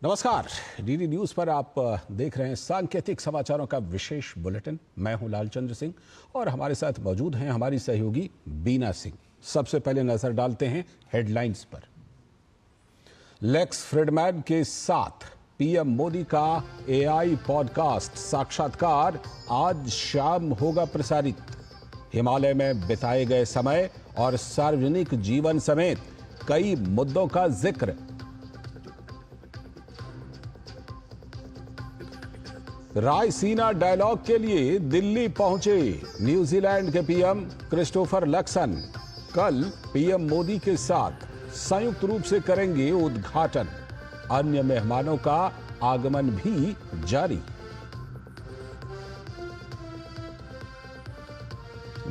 नमस्कार, DD news पर आप देख रहे हैं सांकेतिक समाचारों का विशेष बुलेटिन। मैं हूं लालचंद्र सिंह और हमारे साथ मौजूद हैं हमारी सहयोगी बीना सिंह। सबसे पहले नजर डालते हैं हेडलाइंस पर। लेक्स फ्रीडमैन के साथ पीएम मोदी का एआई पॉडकास्ट साक्षात्कार आज शाम होगा प्रसारित। हिमालय में बिताए गए समय और सार्वजनिक जीवन समेत कई मुद्दों का जिक्र। रायसीना डायलॉग के लिए दिल्ली पहुंचे न्यूजीलैंड के पीएम क्रिस्टोफर लक्सन। कल पीएम मोदी के साथ संयुक्त रूप से करेंगे उद्घाटन। अन्य मेहमानों का आगमन भी जारी।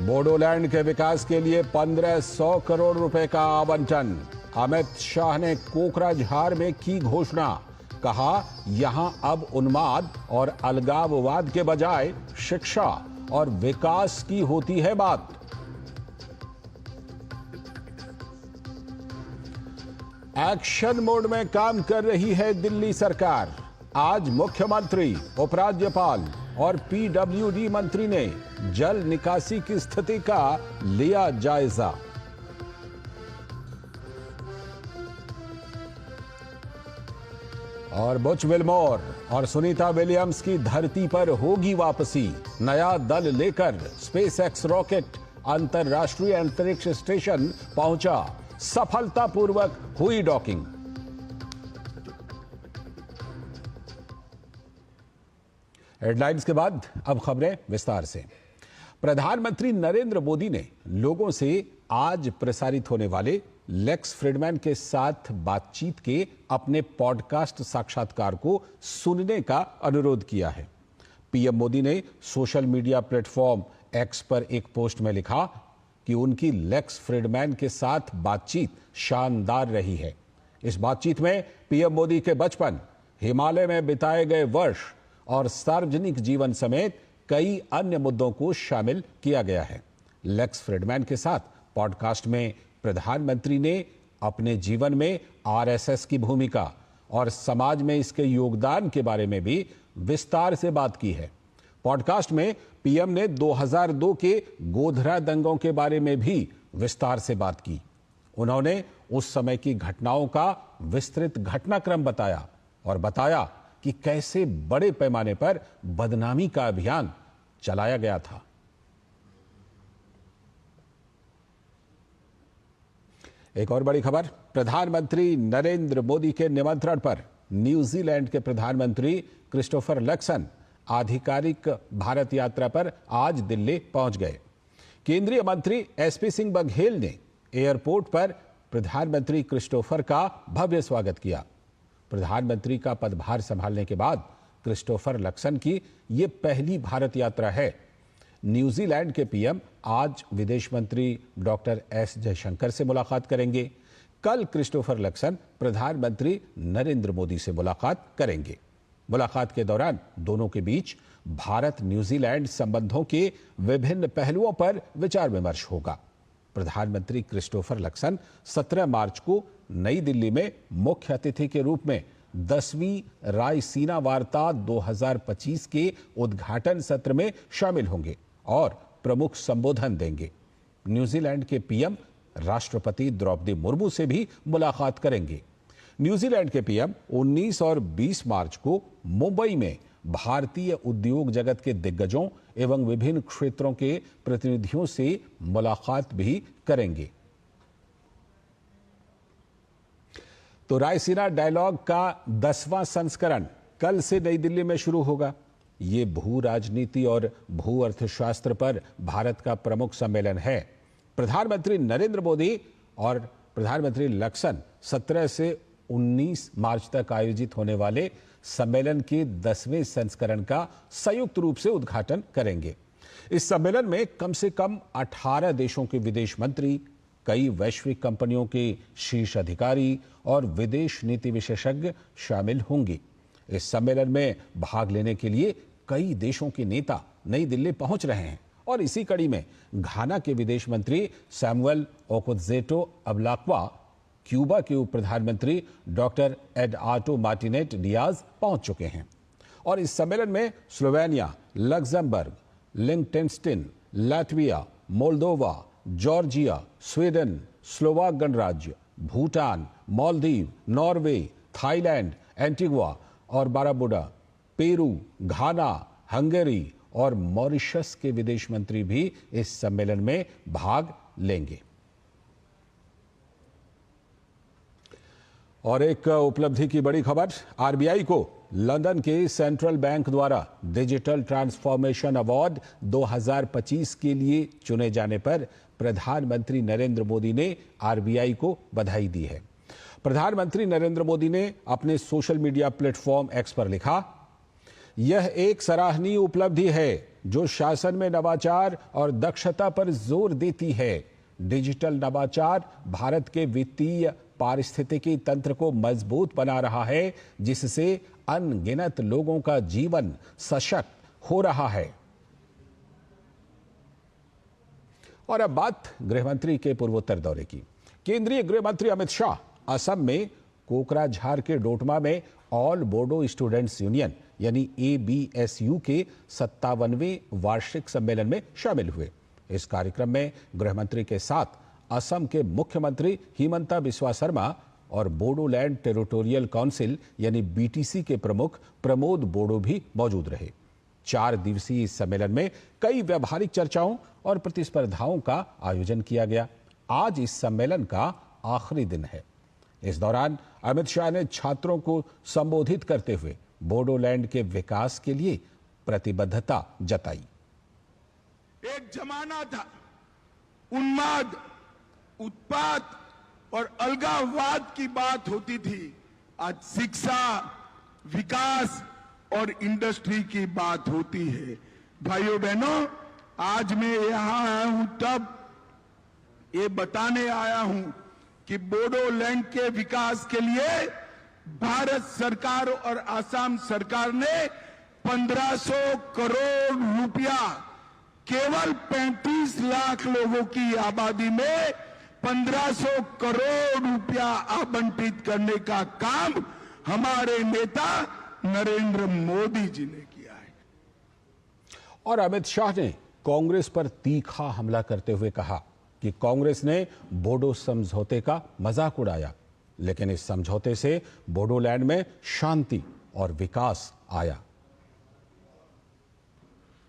बोडोलैंड के विकास के लिए 1500 करोड़ रुपए का आवंटन। अमित शाह ने कोकराझार में की घोषणा। कहा, यहां अब उन्माद और अलगाववाद के बजाय शिक्षा और विकास की होती है बात। एक्शन मोड में काम कर रही है दिल्ली सरकार। आज मुख्यमंत्री, उपराज्यपाल और पीडब्ल्यूडी मंत्री ने जल निकासी की स्थिति का लिया जायजा। और बुच विल्मोर और सुनीता विलियम्स की धरती पर होगी वापसी। नया दल लेकर स्पेसएक्स रॉकेट अंतरराष्ट्रीय अंतरिक्ष स्टेशन पहुंचा। सफलतापूर्वक हुई डॉकिंग। हेडलाइंस के बाद अब खबरें विस्तार से। प्रधानमंत्री नरेंद्र मोदी ने लोगों से आज प्रसारित होने वाले लेक्स फ्रीडमैन के साथ बातचीत के अपने पॉडकास्ट साक्षात्कार को सुनने का अनुरोध किया है। पीएम मोदी ने सोशल मीडिया प्लेटफॉर्म एक्स पर एक पोस्ट में लिखा कि उनकी लेक्स फ्रीडमैन के साथ बातचीत शानदार रही है। इस बातचीत में पीएम मोदी के बचपन, हिमालय में बिताए गए वर्ष और सार्वजनिक जीवन समेत कई अन्य मुद्दों को शामिल किया गया है। लेक्स फ्रीडमैन के साथ पॉडकास्ट में प्रधानमंत्री ने अपने जीवन में आरएसएस की भूमिका और समाज में इसके योगदान के बारे में भी विस्तार से बात की है। पॉडकास्ट में पीएम ने 2002 के गोधरा दंगों के बारे में भी विस्तार से बात की। उन्होंने उस समय की घटनाओं का विस्तृत घटनाक्रम बताया और बताया कि कैसे बड़े पैमाने पर बदनामी का अभियान चलाया गया था। एक और बड़ी खबर, प्रधानमंत्री नरेंद्र मोदी के निमंत्रण पर न्यूजीलैंड के प्रधानमंत्री क्रिस्टोफर लक्सन आधिकारिक भारत यात्रा पर आज दिल्ली पहुंच गए। केंद्रीय मंत्री एसपी सिंह बघेल ने एयरपोर्ट पर प्रधानमंत्री क्रिस्टोफर का भव्य स्वागत किया। प्रधानमंत्री का पदभार संभालने के बाद क्रिस्टोफर लक्सन की यह पहली भारत यात्रा है। न्यूजीलैंड के पीएम आज विदेश मंत्री डॉक्टर एस जयशंकर से मुलाकात करेंगे। कल क्रिस्टोफर लक्सन प्रधानमंत्री नरेंद्र मोदी से मुलाकात करेंगे। मुलाकात के दौरान दोनों के बीच भारत न्यूजीलैंड संबंधों के विभिन्न पहलुओं पर विचार विमर्श होगा। प्रधानमंत्री क्रिस्टोफर लक्सन 17 मार्च को नई दिल्ली में मुख्य अतिथि के रूप में 10वीं रायसीना वार्ता 2025 के उद्घाटन सत्र में शामिल होंगे और प्रमुख संबोधन देंगे। न्यूजीलैंड के पीएम राष्ट्रपति द्रौपदी मुर्मू से भी मुलाकात करेंगे। न्यूजीलैंड के पीएम 19 और 20 मार्च को मुंबई में भारतीय उद्योग जगत के दिग्गजों एवं विभिन्न क्षेत्रों के प्रतिनिधियों से मुलाकात भी करेंगे। तो रायसीना डायलॉग का 10वां संस्करण कल से नई दिल्ली में शुरू होगा। ये भू राजनीति और भू अर्थशास्त्र पर भारत का प्रमुख सम्मेलन है। प्रधानमंत्री नरेंद्र मोदी और प्रधानमंत्री लक्सन 17 से 19 मार्च तक आयोजित होने वाले सम्मेलन के 10वें संस्करण का संयुक्त रूप से उद्घाटन करेंगे। इस सम्मेलन में कम से कम 18 देशों के विदेश मंत्री, कई वैश्विक कंपनियों के शीर्ष अधिकारी और विदेश नीति विशेषज्ञ शामिल होंगे। इस सम्मेलन में भाग लेने के लिए कई देशों के नेता नई दिल्ली पहुंच रहे हैं और इसी कड़ी में घाना के विदेश मंत्री सैमुअल ओकोजेटो अब्लाक्वा क्यूबा के उप प्रधानमंत्री डॉक्टर एडआर्डो मार्टिनेज डियाज पहुंच चुके हैं। और इस सम्मेलन में Slovenia, Luxembourg, Liechtenstein, Latvia, Moldova, Georgia, Sweden, Slovak गणराज्य, Bhutan, Maldives, Norway, Thailand, Antigua और बाराबुडा, पेरू, घाना, हंगेरी और मॉरिशस के विदेश मंत्री भी इस सम्मेलन में भाग लेंगे। और एक उपलब्धि की बड़ी खबर, आरबीआई को लंदन के सेंट्रल बैंक द्वारा डिजिटल ट्रांसफॉर्मेशन अवार्ड 2025 के लिए चुने जाने पर प्रधानमंत्री नरेंद्र मोदी ने आरबीआई को बधाई दी है। प्रधानमंत्री नरेंद्र मोदी ने अपने सोशल मीडिया प्लेटफॉर्म एक्स पर लिखा, यह एक सराहनीय उपलब्धि है जो शासन में नवाचार और दक्षता पर जोर देती है। डिजिटल नवाचार भारत के वित्तीय पारिस्थितिकी तंत्र को मजबूत बना रहा है, जिससे अनगिनत लोगों का जीवन सशक्त हो रहा है। और अब बात गृहमंत्री के पूर्वोत्तर दौरे की। केंद्रीय गृह मंत्री अमित शाह असम में कोकराझार के डोटमा में ऑल बोडो स्टूडेंट्स यूनियन यानी ABSU के 57वें वार्षिक सम्मेलन में शामिल हुए। इस कार्यक्रम में गृहमंत्री के साथ असम के मुख्यमंत्री हिमंता बिस्वा शर्मा और बोडोलैंड टेरिटोरियल काउंसिल यानी BTC के प्रमुख प्रमोद बोडो भी मौजूद रहे। 4 दिवसीय इस सम्मेलन में कई व्यावहारिक चर्चाओं और प्रतिस्पर्धाओं का आयोजन किया गया। आज इस सम्मेलन का आखिरी दिन है। इस दौरान अमित शाह ने छात्रों को संबोधित करते हुए बोडोलैंड के विकास के लिए प्रतिबद्धता जताई। एक जमाना था उन्माद, उत्पात और अलगाववाद की बात होती थी। आज शिक्षा, विकास और इंडस्ट्री की बात होती है। भाइयों बहनों, आज मैं यहां आया हूं तब ये बताने आया हूं कि बोडोलैंड के विकास के लिए भारत सरकार और असम सरकार ने 1500 करोड़ रुपया केवल 35 लाख लोगों की आबादी में 1500 करोड़ रुपया आवंटित करने का काम हमारे नेता नरेंद्र मोदी जी ने किया है। और अमित शाह ने कांग्रेस पर तीखा हमला करते हुए कहा कि कांग्रेस ने बोडो समझौते का मजाक उड़ाया, लेकिन इस समझौते से बोडोलैंड में शांति और विकास आया।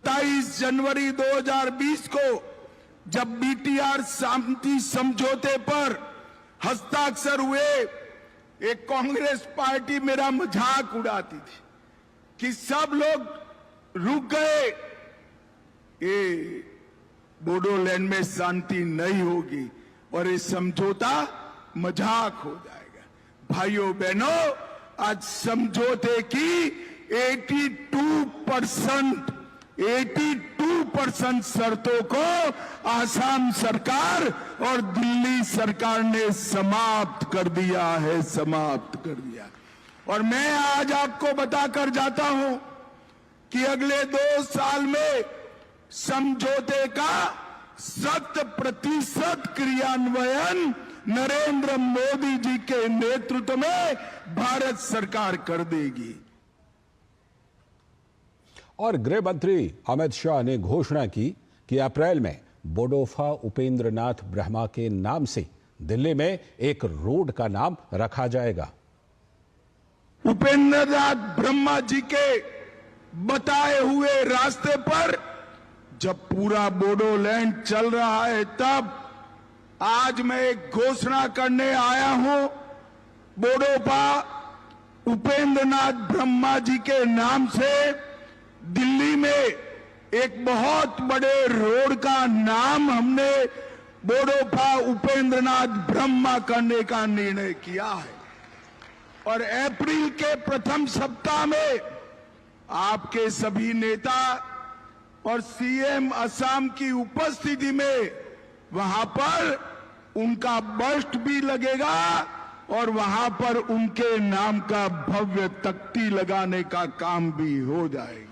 23 जनवरी 2020 को जब BTR शांति समझौते पर हस्ताक्षर हुए, एक कांग्रेस पार्टी मेरा मजाक उड़ाती थी कि सब लोग रुक गए, ये बोडोलैंड में शांति नहीं होगी और ये समझौता मजाक हो जाएगा। भाइयों बहनों, आज समझौते की 82% शर्तों को आसाम सरकार और दिल्ली सरकार ने समाप्त कर दिया है, समाप्त कर दिया। और मैं आज आपको बताकर जाता हूं कि अगले 2 साल में समझौते का 100% क्रियान्वयन नरेंद्र मोदी जी के नेतृत्व में भारत सरकार कर देगी। और गृह मंत्री अमित शाह ने घोषणा की कि अप्रैल में बोडोफा उपेंद्र नाथ ब्रह्मा के नाम से दिल्ली में एक रोड का नाम रखा जाएगा। उपेंद्र नाथ ब्रह्मा जी के बताए हुए रास्ते पर जब पूरा बोडोलैंड चल रहा है, तब आज मैं एक घोषणा करने आया हूं। बोडोफा उपेंद्र नाथ ब्रह्मा जी के नाम से दिल्ली में एक बहुत बड़े रोड का नाम हमने बोडोफा उपेंद्र नाथ ब्रह्मा करने का निर्णय किया है। और अप्रैल के प्रथम सप्ताह में आपके सभी नेता और CM असम की उपस्थिति में वहां पर उनका बस्ट भी लगेगा और वहां पर उनके नाम का भव्य तख्ती लगाने का काम भी हो जाएगा।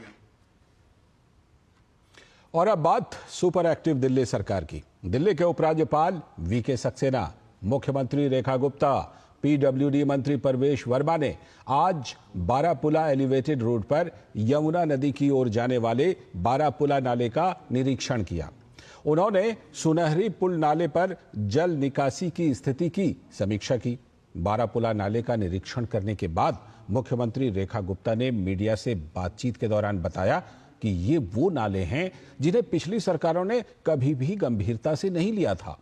और अब बात सुपर एक्टिव दिल्ली सरकार की। दिल्ली के उपराज्यपाल VK सक्सेना मुख्यमंत्री रेखा गुप्ता, पीडब्ल्यूडी मंत्री परवेश वर्मा ने आज बारापुला एलिवेटेड रोड पर यमुना नदी की ओर जाने वाले बारापुला नाले का निरीक्षण किया। उन्होंने सुनहरी पुल नाले पर जल निकासी की स्थिति की समीक्षा की। बारापुला नाले का निरीक्षण करने के बाद मुख्यमंत्री रेखा गुप्ता ने मीडिया से बातचीत के दौरान बताया कि ये वो नाले हैं जिन्हें पिछली सरकारों ने कभी भी गंभीरता से नहीं लिया था।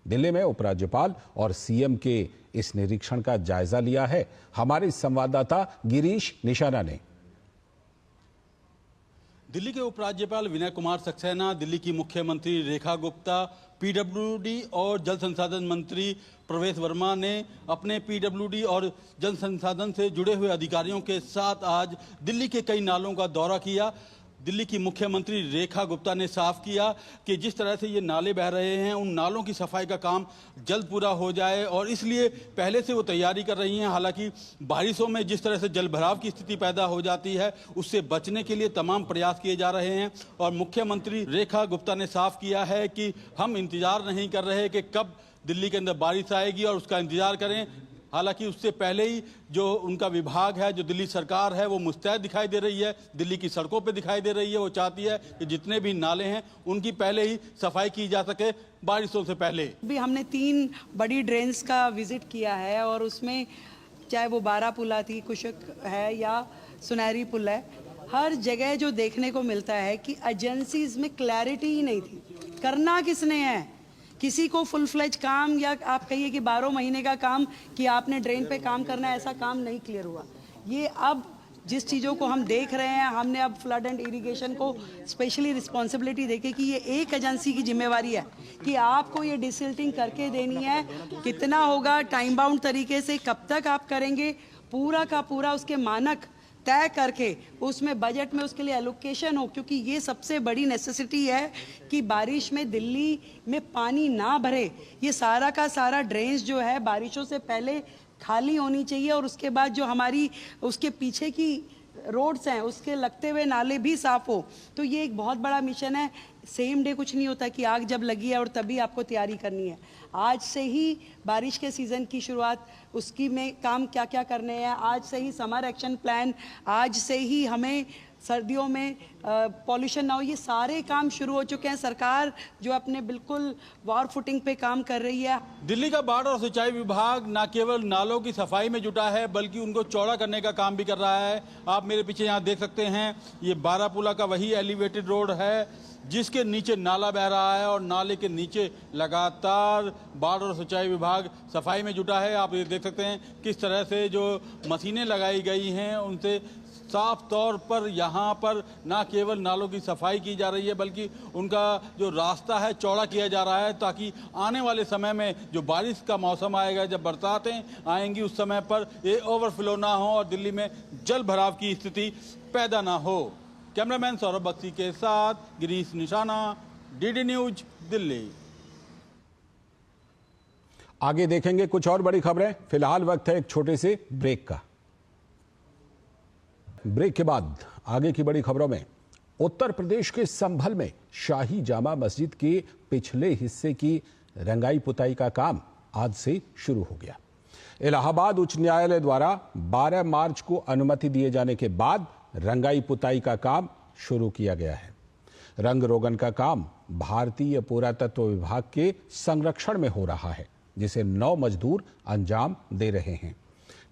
दिल्ली में उपराज्यपाल और सीएम के इस निरीक्षण का जायजा लिया है हमारे संवाददाता गिरीश निशाना ने। दिल्ली के उपराज्यपाल विनय कुमार सक्सेना, दिल्ली की मुख्यमंत्री रेखा गुप्ता, पीडब्ल्यूडी और जल संसाधन मंत्री प्रवेश वर्मा ने अपने पीडब्ल्यूडी और जल संसाधन से जुड़े हुए अधिकारियों के साथ आज दिल्ली के कई नालों का दौरा किया। दिल्ली की मुख्यमंत्री रेखा गुप्ता ने साफ किया कि जिस तरह से ये नाले बह रहे हैं उन नालों की सफाई का काम जल्द पूरा हो जाए और इसलिए पहले से वो तैयारी कर रही हैं। हालांकि बारिशों में जिस तरह से जल भराव की स्थिति पैदा हो जाती है उससे बचने के लिए तमाम प्रयास किए जा रहे हैं और मुख्यमंत्री रेखा गुप्ता ने साफ किया है कि हम इंतजार नहीं कर रहे कि कब दिल्ली के अंदर बारिश आएगी और उसका इंतजार करें। हालांकि उससे पहले ही जो उनका विभाग है, जो दिल्ली सरकार है, वो मुस्तैद दिखाई दे रही है, दिल्ली की सड़कों पे दिखाई दे रही है। वो चाहती है कि जितने भी नाले हैं उनकी पहले ही सफाई की जा सके बारिशों से पहले। भी हमने 3 बड़ी ड्रेन्स का विजिट किया है और उसमें चाहे वो बारापुला थी, कुशक है या सुनहरी पुल है, हर जगह जो देखने को मिलता है कि एजेंसीज में क्लैरिटी ही नहीं थी। करना किसने है, किसी को फुल फ्लेज काम या आप कहिए कि 12 महीने का काम कि आपने ड्रेन पे काम करना है, ऐसा काम नहीं क्लियर हुआ। ये अब जिस चीज़ों को हम देख रहे हैं, हमने अब फ्लड एंड इरिगेशन को स्पेशली रिस्पॉन्सिबिलिटी देके कि ये एक एजेंसी की जिम्मेवारी है कि आपको ये डिसिल्टिंग करके देनी है। कितना होगा, टाइम बाउंड तरीके से कब तक आप करेंगे, पूरा का पूरा उसके मानक तय करके उसमें बजट में उसके लिए एलोकेशन हो, क्योंकि ये सबसे बड़ी नेसेसिटी है कि बारिश में दिल्ली में पानी ना भरे। ये सारा का सारा ड्रेन्स जो है बारिशों से पहले खाली होनी चाहिए और उसके बाद जो हमारी उसके पीछे की रोड्स हैं उसके लगते हुए नाले भी साफ हो। तो ये एक बहुत बड़ा मिशन है। सेम डे कुछ नहीं होता कि आग जब लगी है और तभी आपको तैयारी करनी है। आज से ही बारिश के सीज़न की शुरुआत, उसकी में काम क्या क्या करने हैं, आज से ही समर एक्शन प्लान, आज से ही हमें सर्दियों में पॉल्यूशन ना हो, ये सारे काम शुरू हो चुके हैं। सरकार जो अपने बिल्कुल वॉर फुटिंग पे काम कर रही है। दिल्ली का बाढ़ और सिंचाई विभाग न केवल नालों की सफाई में जुटा है बल्कि उनको चौड़ा करने का काम भी कर रहा है। आप मेरे पीछे यहाँ देख सकते हैं, ये बारापुला का वही एलिवेटेड रोड है जिसके नीचे नाला बह रहा है और नाले के नीचे लगातार बाढ़ और सिंचाई विभाग सफाई में जुटा है। आप ये देख सकते हैं किस तरह से जो मशीनें लगाई गई हैं उनसे साफ तौर पर यहाँ पर ना केवल नालों की सफाई की जा रही है बल्कि उनका जो रास्ता है चौड़ा किया जा रहा है ताकि आने वाले समय में जो बारिश का मौसम आएगा, जब बरसातें आएंगी, उस समय पर ये ओवरफ्लो ना हो और दिल्ली में जल भराव की स्थिति पैदा ना हो। कैमरामैन सौरभ बख्शी के साथ गिरीश निशाना, डीडी न्यूज, दिल्ली। आगे देखेंगे कुछ और बड़ी खबरें। फिलहाल वक्त है एक छोटे से ब्रेक का। ब्रेक के बाद आगे की बड़ी खबरों में, उत्तर प्रदेश के संभल में शाही जामा मस्जिद के पिछले हिस्से की रंगाई पुताई का काम आज से शुरू हो गया। इलाहाबाद उच्च न्यायालय द्वारा 12 मार्च को अनुमति दिए जाने के बाद रंगाई पुताई का काम शुरू किया गया है। रंग रोगन का काम भारतीय पुरातत्व विभाग के संरक्षण में हो रहा है, जिसे 9 मजदूर अंजाम दे रहे हैं।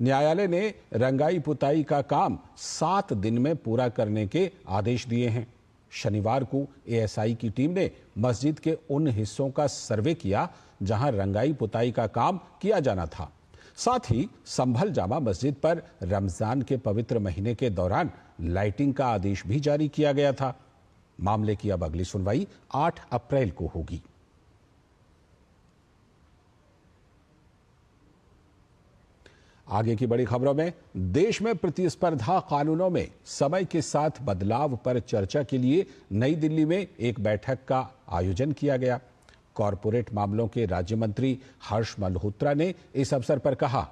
न्यायालय ने रंगाई पुताई का काम 7 दिन में पूरा करने के आदेश दिए हैं। शनिवार को एएसआई की टीम ने मस्जिद के उन हिस्सों का सर्वे किया जहां रंगाई पुताई का काम किया जाना था। साथ ही संभल जामा मस्जिद पर रमजान के पवित्र महीने के दौरान लाइटिंग का आदेश भी जारी किया गया था। मामले की अब अगली सुनवाई 8 अप्रैल को होगी। आगे की बड़ी खबरों में, देश में प्रतिस्पर्धा कानूनों में समय के साथ बदलाव पर चर्चा के लिए नई दिल्ली में एक बैठक का आयोजन किया गया। कॉरपोरेट मामलों के राज्य मंत्री हर्ष मल्होत्रा ने इस अवसर पर कहा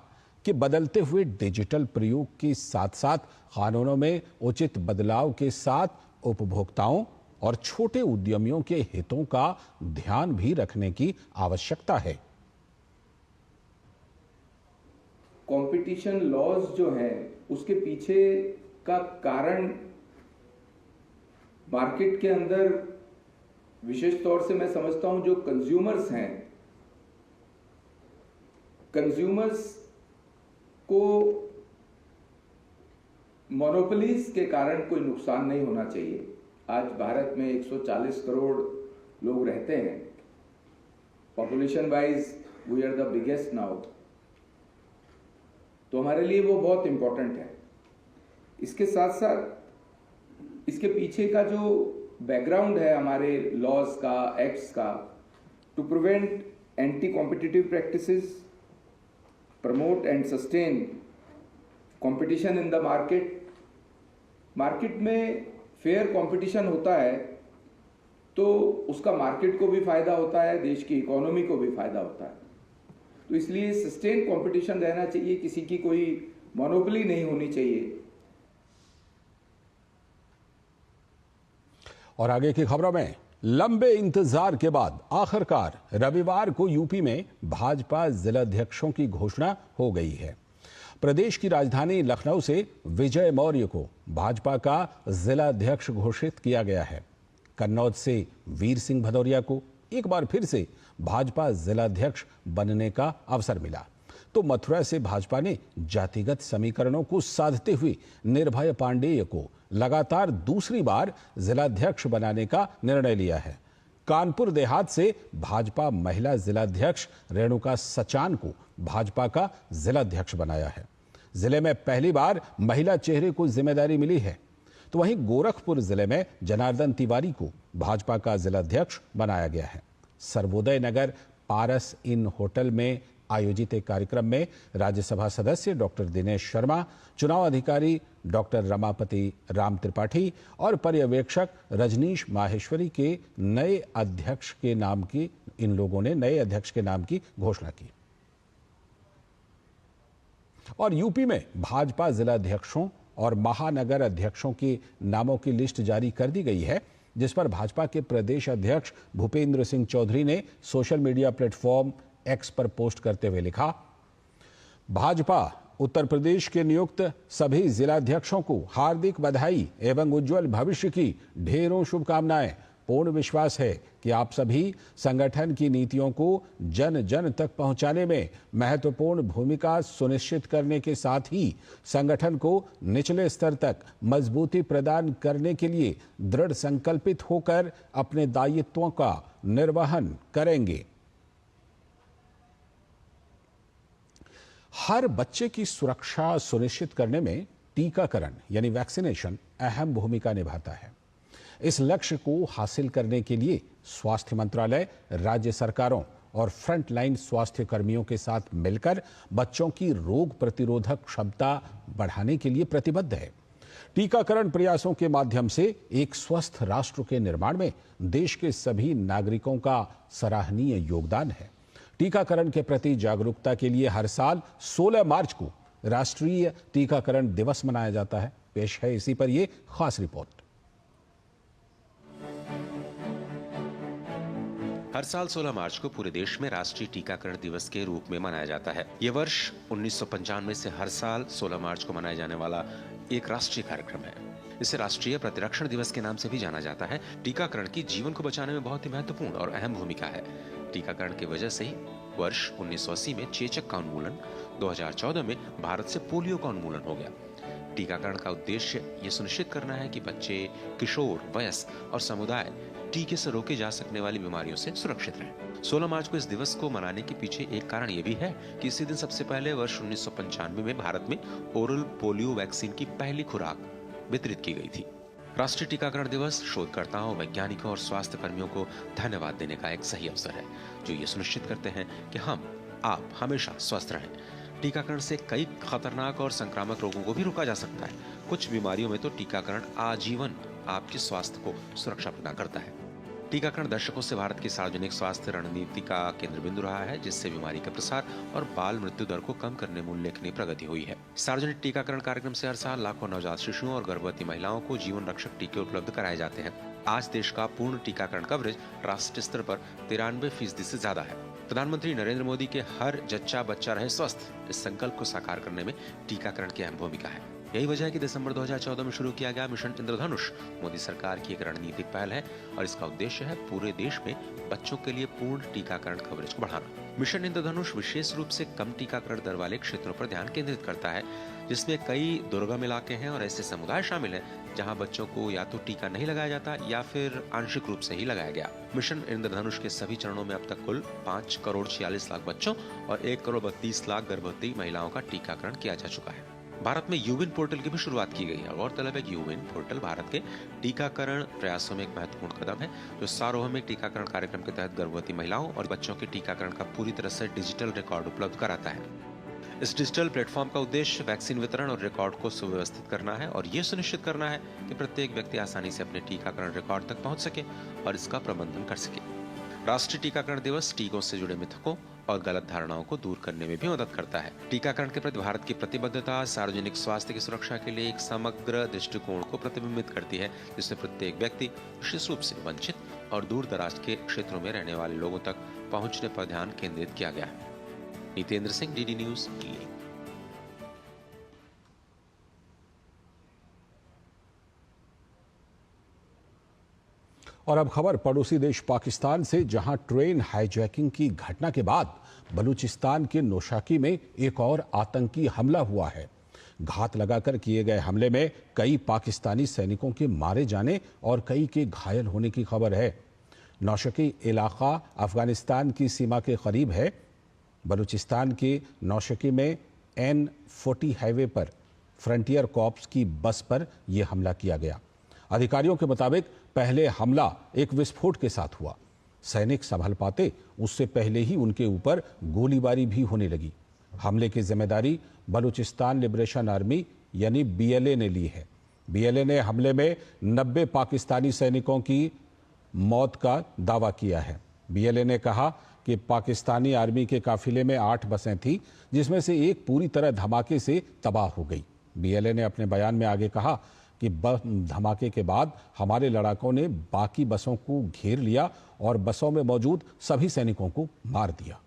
कि बदलते हुए डिजिटल प्रयोग के साथ साथ कानूनों में उचित बदलाव के साथ उपभोक्ताओं और छोटे उद्यमियों के हितों का ध्यान भी रखने की आवश्यकता है। कंपटीशन लॉज जो हैं उसके पीछे का कारण मार्केट के अंदर विशेष तौर से मैं समझता हूं जो कंज्यूमर्स हैं, कंज्यूमर्स को मोनोपोलीज के कारण कोई नुकसान नहीं होना चाहिए। आज भारत में 140 करोड़ लोग रहते हैं, population wise we are the biggest now, तो हमारे लिए वो बहुत इंपॉर्टेंट है। इसके साथ साथ इसके पीछे का जो बैकग्राउंड है हमारे लॉज का, एक्ट्स का, to prevent anti competitive practices, promote and sustain competition in the market. Market में फेयर कंपटीशन होता है तो उसका मार्केट को भी फायदा होता है, देश की इकोनॉमी को भी फायदा होता है। तो इसलिए सस्टेन कंपटीशन रहना चाहिए, किसी की कोई मोनोपोली नहीं होनी चाहिए। और आगे की खबरों में, लंबे इंतजार के बाद आखिरकार रविवार को यूपी में भाजपा जिलाध्यक्षों की घोषणा हो गई है। प्रदेश की राजधानी लखनऊ से विजय मौर्य को भाजपा का जिलाध्यक्ष घोषित किया गया है। कन्नौज से वीर सिंह भदौरिया को एक बार फिर से भाजपा जिलाध्यक्ष बनने का अवसर मिला, तो मथुरा से भाजपा ने जातिगत समीकरणों को साधते हुए निर्भय पांडेय को लगातार दूसरी बार जिलाध्यक्ष बनाने का निर्णय लिया है। कानपुर देहात से भाजपा महिला जिलाध्यक्ष रेणुका सचान को भाजपा का जिलाध्यक्ष बनाया है। जिले में पहली बार महिला चेहरे को जिम्मेदारी मिली है। तो वहीं गोरखपुर जिले में जनार्दन तिवारी को भाजपा का जिलाध्यक्ष बनाया गया है। सर्वोदय नगर पारस इन होटल में आयोजित एक कार्यक्रम में राज्यसभा सदस्य डॉक्टर दिनेश शर्मा, चुनाव अधिकारी डॉक्टर रमापति राम त्रिपाठी और पर्यवेक्षक रजनीश माहेश्वरी के नए अध्यक्ष के नाम की इन लोगों ने नए अध्यक्ष के नाम की घोषणा की। और यूपी में भाजपा जिलाध्यक्षों और महानगर अध्यक्षों के नामों की लिस्ट जारी कर दी गई है, जिस पर भाजपा के प्रदेश अध्यक्ष भूपेंद्र सिंह चौधरी ने सोशल मीडिया प्लेटफॉर्म एक्स पर पोस्ट करते हुए लिखा, भाजपा उत्तर प्रदेश के नियुक्त सभी जिलाध्यक्षों को हार्दिक बधाई एवं उज्जवल भविष्य की ढेरों शुभकामनाएं। पूर्ण विश्वास है कि आप सभी संगठन की नीतियों को जन जन तक पहुंचाने में महत्वपूर्ण भूमिका सुनिश्चित करने के साथ ही संगठन को निचले स्तर तक मजबूती प्रदान करने के लिए दृढ़ संकल्पित होकर अपने दायित्वों का निर्वहन करेंगे। हर बच्चे की सुरक्षा सुनिश्चित करने में टीकाकरण यानी वैक्सीनेशन अहम भूमिका निभाता है। इस लक्ष्य को हासिल करने के लिए स्वास्थ्य मंत्रालय राज्य सरकारों और फ्रंटलाइन स्वास्थ्य कर्मियों के साथ मिलकर बच्चों की रोग प्रतिरोधक क्षमता बढ़ाने के लिए प्रतिबद्ध है। टीकाकरण प्रयासों के माध्यम से एक स्वस्थ राष्ट्र के निर्माण में देश के सभी नागरिकों का सराहनीय योगदान है। टीकाकरण के प्रति जागरूकता के लिए हर साल 16 मार्च को राष्ट्रीय टीकाकरण दिवस मनाया जाता है। पेश है इसी पर यह खास रिपोर्ट। हर साल 16 मार्च को पूरे देश में राष्ट्रीय टीकाकरण दिवस के रूप में मनाया जाता है। ये वर्ष 1995 से हर साल 16 मार्च को मनाया जाने वाला एक राष्ट्रीय कार्यक्रम है। इसे राष्ट्रीय प्रतिरक्षण दिवस के नाम से भी जाना जाता है। टीकाकरण की जीवन को बचाने में बहुत ही महत्वपूर्ण और अहम भूमिका है। टीकाकरण की वजह से ही वर्ष 1980 में चेचक का उन्मूलन, 2014 में भारत से पोलियो का उन्मूलन हो गया। टीकाकरण का उद्देश्य ये सुनिश्चित करना है कि बच्चे, किशोर, वयस्क और समुदाय टीके से रोके जा सकने वाली बीमारियों से सुरक्षित रहें। 16 मार्च को इस दिवस को मनाने के पीछे एक कारण ये भी है कि इसी दिन सबसे पहले वर्ष 1995 में भारत में ओरल पोलियो वैक्सीन की पहली खुराक वितरित की गई थी। राष्ट्रीय टीकाकरण दिवस शोधकर्ताओं, वैज्ञानिकों और स्वास्थ्य कर्मियों को धन्यवाद देने का एक सही अवसर है, जो ये सुनिश्चित करते हैं कि आप हमेशा स्वस्थ रहें। टीकाकरण से कई खतरनाक और संक्रामक रोगों को भी रोका जा सकता है। कुछ बीमारियों में तो टीकाकरण आजीवन आपके स्वास्थ्य को सुरक्षा प्रदान करता है। टीकाकरण दशकों से भारत की सार्वजनिक स्वास्थ्य रणनीति का केंद्र बिंदु रहा है, जिससे बीमारी का प्रसार और बाल मृत्यु दर को कम करने में उल्लेखनीय प्रगति हुई है। सार्वजनिक टीकाकरण कार्यक्रम से हर साल लाखों नवजात शिशुओं और गर्भवती महिलाओं को जीवन रक्षक टीके उपलब्ध कराए जाते हैं। आज देश का पूर्ण टीकाकरण कवरेज राष्ट्रीय स्तर पर 93% से ज्यादा है। प्रधानमंत्री नरेंद्र मोदी के हर जच्चा बच्चा रहे स्वस्थ, इस संकल्प को साकार करने में टीकाकरण की अहम भूमिका है। यही वजह है कि दिसंबर 2014 में शुरू किया गया मिशन इंद्रधनुष मोदी सरकार की एक रणनीतिक पहल है और इसका उद्देश्य है पूरे देश में बच्चों के लिए पूर्ण टीकाकरण कवरेज को बढ़ाना। मिशन इंद्रधनुष विशेष रूप से कम टीकाकरण दर वाले क्षेत्रों पर ध्यान केंद्रित करता है, जिसमें कई दुर्गम इलाके हैं और ऐसे समुदाय शामिल हैं जहां बच्चों को या तो टीका नहीं लगाया जाता या फिर आंशिक रूप से ही लगाया गया। मिशन इंद्रधनुष के सभी चरणों में अब तक कुल 5 करोड़ 46 लाख बच्चों और 1 करोड़ 32 लाख गर्भवती महिलाओं का टीकाकरण किया जा चुका है। भारत में यूविन पोर्टल की भी शुरुआत की गई है। गौरतलब है कि यूविन पोर्टल भारत के टीकाकरण प्रयासों में एक महत्वपूर्ण कदम है, जो सार्वभौमिक टीकाकरण कार्यक्रम के तहत गर्भवती महिलाओं और बच्चों के टीकाकरण का पूरी तरह से डिजिटल रिकॉर्ड उपलब्ध कराता है। इस डिजिटल प्लेटफॉर्म का उद्देश्य वैक्सीन वितरण और रिकॉर्ड को सुव्यवस्थित करना है और ये सुनिश्चित करना है कि प्रत्येक व्यक्ति आसानी से अपने टीकाकरण रिकॉर्ड तक पहुंच सके और इसका प्रबंधन कर सके। राष्ट्रीय टीकाकरण दिवस टीकों से जुड़े मिथकों और गलत धारणाओं को दूर करने में भी मदद करता है। टीकाकरण के प्रति भारत की प्रतिबद्धता सार्वजनिक स्वास्थ्य की सुरक्षा के लिए एक समग्र दृष्टिकोण को प्रतिबिंबित करती है, जिसमें प्रत्येक व्यक्ति विशेष रूप से वंचित और दूर दराज के क्षेत्रों में रहने वाले लोगों तक पहुंचने पर ध्यान केंद्रित किया गया है। Nitendra Singh, DD news, Delhi. और अब खबर पड़ोसी देश पाकिस्तान से, जहां ट्रेन हाईजैकिंग की घटना के बाद बलूचिस्तान के नौशाकी में एक और आतंकी हमला हुआ है। घात लगाकर किए गए हमले में कई पाकिस्तानी सैनिकों के मारे जाने और कई के घायल होने की खबर है। नौशकी इलाका अफगानिस्तान की सीमा के करीब है। बलूचिस्तान के नौशकी में N40 हाईवे पर फ्रंटियर कॉर्प्स की बस पर यह हमला किया गया। अधिकारियों के मुताबिक पहले हमला एक विस्फोट के साथ हुआ। सैनिक संभल पाते उससे पहले ही उनके ऊपर गोलीबारी भी होने लगी। हमले की जिम्मेदारी बलूचिस्तान लिबरेशन आर्मी यानी BLA ने ली है। BLA ने हमले में 90 पाकिस्तानी सैनिकों की मौत का दावा किया है। BLA ने कहा कि पाकिस्तानी आर्मी के काफिले में 8 बसें थीं, जिसमें से एक पूरी तरह धमाके से तबाह हो गई। BLA ने अपने बयान में आगे कहा कि बम धमाके के बाद हमारे लड़ाकों ने बाकी बसों को घेर लिया और बसों में मौजूद सभी सैनिकों को मार दिया।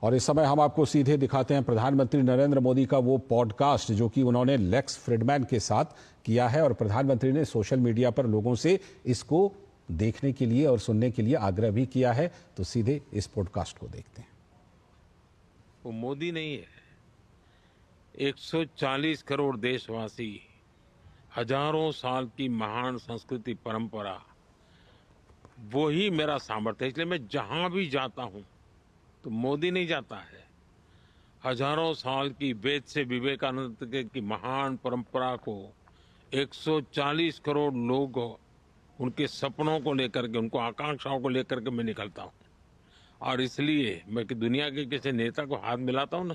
और इस समय हम आपको सीधे दिखाते हैं प्रधानमंत्री नरेंद्र मोदी का वो पॉडकास्ट जो कि उन्होंने लेक्स फ्रिडमैन के साथ किया है और प्रधानमंत्री ने सोशल मीडिया पर लोगों से इसको देखने के लिए और सुनने के लिए आग्रह भी किया है। तो सीधे इस पॉडकास्ट को देखते हैं। वो मोदी नहीं है, 140 करोड़ देशवासी, हजारों साल की महान संस्कृति परंपरा, वो ही मेरा सामर्थ्य है। इसलिए मैं जहां भी जाता हूं तो मोदी नहीं जाता है। हजारों साल की वेद से विवेकानंद की महान परंपरा को 140 करोड़ लोग उनके सपनों को लेकर के, उनको आकांक्षाओं को लेकर के मैं निकलता हूं। और इसलिए मैं कि दुनिया के किसी नेता को हाथ मिलाता हूं ना,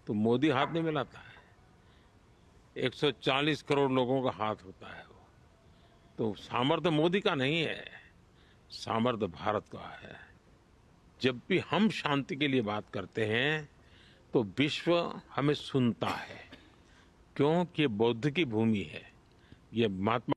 तो मोदी हाथ नहीं मिलाता है, 140 करोड़ लोगों का हाथ होता है वो। तो सामर्थ्य मोदी का नहीं है, सामर्थ्य भारत का है। जब भी हम शांति के लिए बात करते हैं तो विश्व हमें सुनता है, क्योंकि ये बौद्ध की भूमि है। ये महात्मा